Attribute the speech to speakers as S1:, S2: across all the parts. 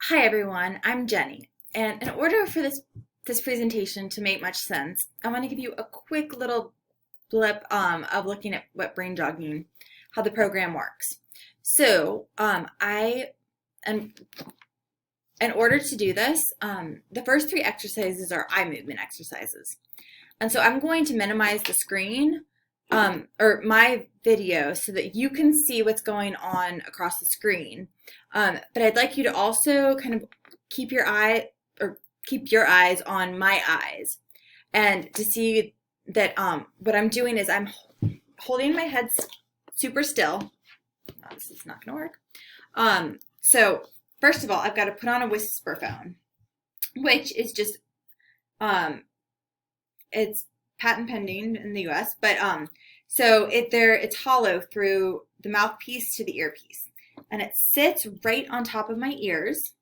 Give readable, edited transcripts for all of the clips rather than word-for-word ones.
S1: Hi everyone, I'm Jenny, and in order for this presentation to make much sense, I want to give you a quick little blip of looking at what brain jogging, how the program works. So I am in order to do this, the first three exercises are eye movement exercises, and so I'm going to minimize the screen or my video so that you can see what's going on across the screen. But I'd like you to also kind of keep your eyes on my eyes, and to see that what I'm doing is I'm holding my head super still. Oh, this is not going to work. So first of all, I've got to put on a whisper phone, which is just it's patent pending in the U.S., but so it's hollow through the mouthpiece to the earpiece, and it sits right on top of my ears,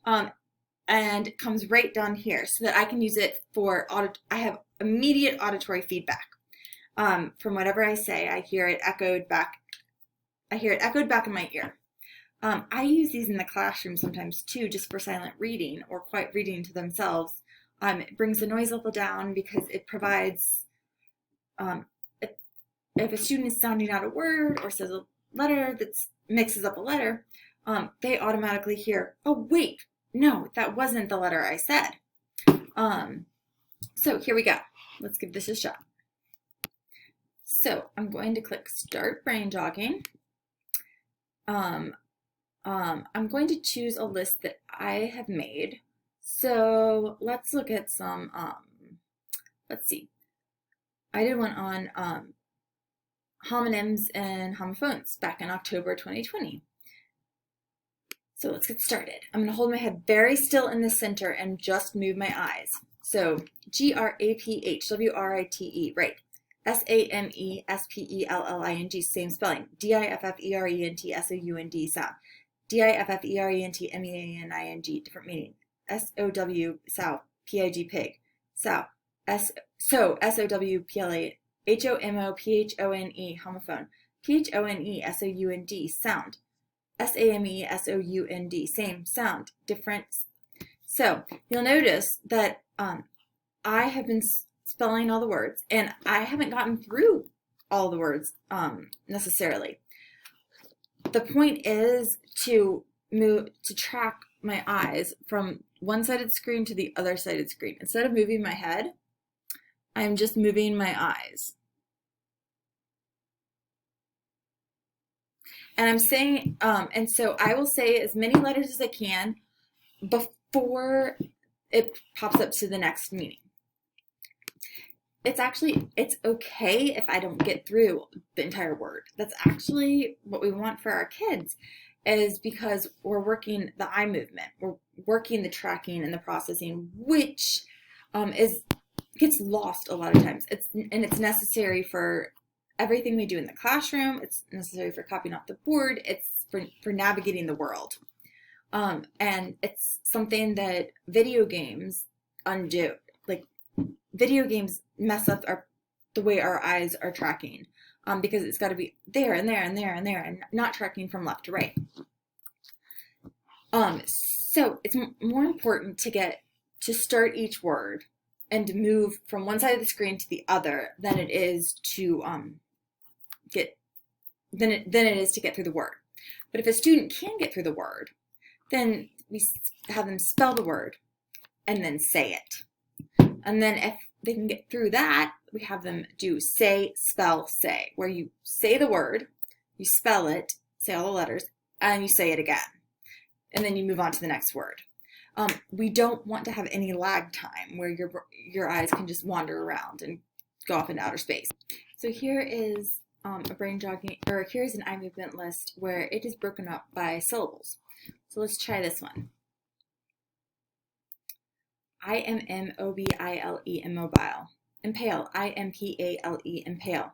S1: and it comes right down here so that I can use it for I have immediate auditory feedback from whatever I say. I hear it echoed back. In my ear. I use these in the classroom sometimes too, just for silent reading or quiet reading to themselves. It brings the noise level down because it provides, if a student is sounding out a word or says a letter that mixes up a letter, they automatically hear, oh wait, no, that wasn't the letter I said. So here we go. Let's give this a shot. So I'm going to click Start Brain Jogging. I'm going to choose a list that I have made. So let's look at some, let's see. I did one on homonyms and homophones back in October 2020. So let's get started. I'm going to hold my head very still in the center and just move my eyes. So Graphwrite, right. Sameспelling, same spelling. Diffferent sound. Differentmeaning, different meaning. Sow, pig, pig. Sow, so, sowpla, homophone, homophone. Phone, sound. Samesound, same sound, different. So you'll notice that I have been spelling all the words, and I haven't gotten through all the words necessarily. The point is to track my eyes from one sided screen to the other sided screen. Instead of moving my head, I'm just moving my eyes. And I'm saying, and so I will say as many letters as I can before it pops up to the next meaning. It's okay if I don't get through the entire word. That's actually what we want for our kids, is because we're working the eye movement, we're working the tracking and the processing, which gets lost a lot of times. It's necessary for everything we do in the classroom. It's necessary for copying off the board. It's for navigating the world. And it's something that video games undo. Like, video games mess up the way our eyes are tracking, because it's got to be there and there and there and there and not tracking from left to right. So it's more important to start each word and to move from one side of the screen to the other than it is to get through the word. But if a student can get through the word, then we have them spell the word and then say it. And then if they can get through that, we have them do say, spell, say, where you say the word, you spell it, say all the letters, and you say it again. And then you move on to the next word. We don't want to have any lag time where your eyes can just wander around and go off into outer space. So here is here's an eye movement list where it is broken up by syllables. So let's try this one. Immobile, immobile. Impale, impale, impale.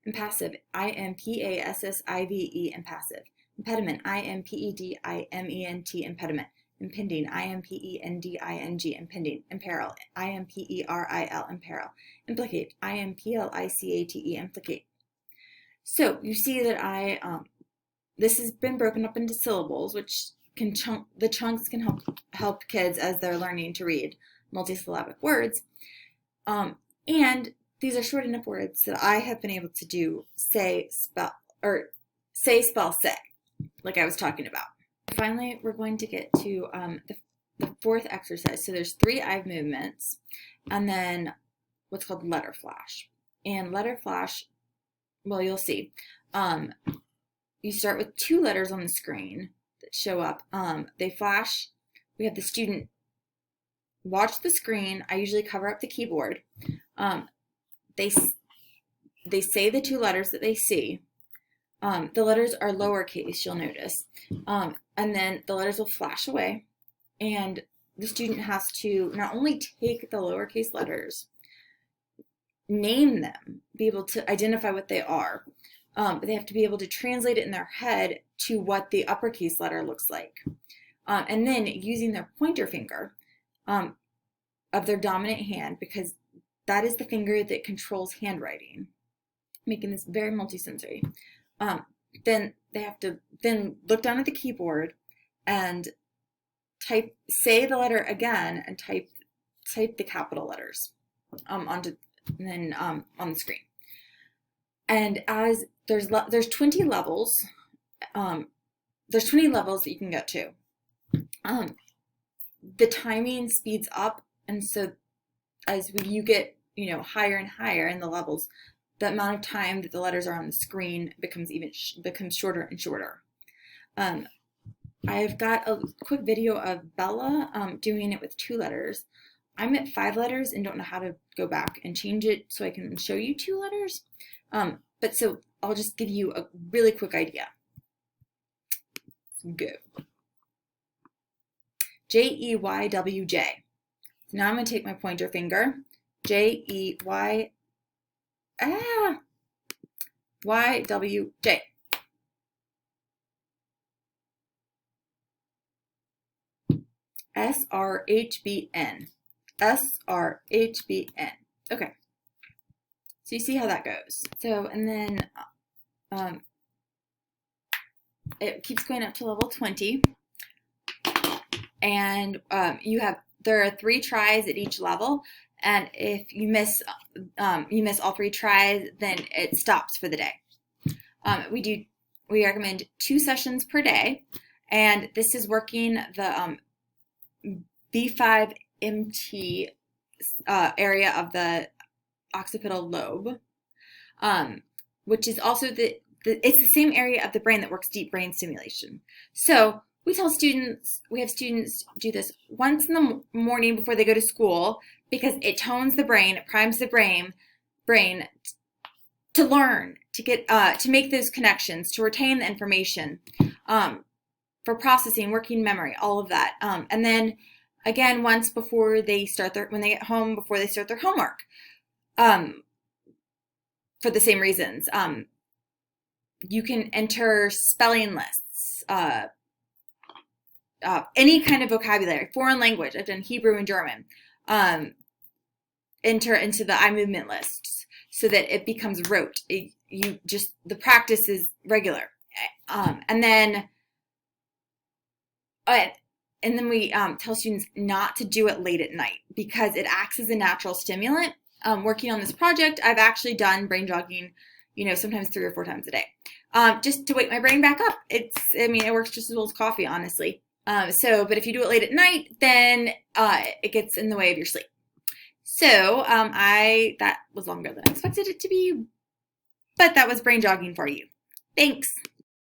S1: Impassive, impassive, impassive. Impediment, impediment, impediment. Impending, impending, impending. Imperil, imperil, imperil. Implicate, implicate, implicate. So you see that this has been broken up into syllables, which the chunks can help kids as they're learning to read multisyllabic words. And these are short enough words that I have been able to do say, spell, say, like I was talking about. Finally, we're going to get to the fourth exercise. So there's 3 eye movements, and then what's called letter flash. And letter flash, well, you'll see. You start with 2 letters on the screen that show up. They flash. We have the student watch the screen. I usually cover up the keyboard. They say the 2 letters that they see. The letters are lowercase, you'll notice. And then the letters will flash away. And the student has to not only take the lowercase letters, name them, be able to identify what they are, but they have to be able to translate it in their head to what the uppercase letter looks like. And then using their pointer finger of their dominant hand, because that is the finger that controls handwriting, making this very multisensory. Then they have to then look down at the keyboard and say the letter again and type the capital letters on the screen. And as there's 20 levels, there's 20 levels that you can get to. The timing speeds up, and so as you get higher and higher in the levels, the amount of time that the letters are on the screen becomes shorter and shorter. I've got a quick video of Bella doing it with 2 letters. I'm at 5 letters and don't know how to go back and change it so I can show you 2 letters. But so I'll just give you a really quick idea. Go. J-E-Y-W-J. So now I'm going to take my pointer finger. Y-W-J. S-R-H-B-N. S-R-H-B-N. Okay. So you see how that goes. So, and then it keeps going up to level 20. And there are 3 tries at each level. And if you miss all 3 tries, then it stops for the day. We recommend 2 sessions per day. And this is working the B5-MT area of the occipital lobe, which is also it's the same area of the brain that works deep brain stimulation. So we have students do this once in the morning before they go to school because it tones the brain, it primes the brain to learn, to get to make those connections, to retain the information, for processing, working memory, all of that, and then again once before they when they get home before they start their homework, for the same reasons. You can enter spelling lists, any kind of vocabulary, foreign language. I've done Hebrew and German. Enter into the eye movement lists so that it becomes rote. The practice is regular. And then we tell students not to do it late at night because it acts as a natural stimulant. Working on this project, I've actually done brain jogging, sometimes 3 or 4 times a day, just to wake my brain back up. It works just as well as coffee, honestly. But if you do it late at night, then it gets in the way of your sleep. So that was longer than I expected it to be, but that was brain jogging for you. Thanks.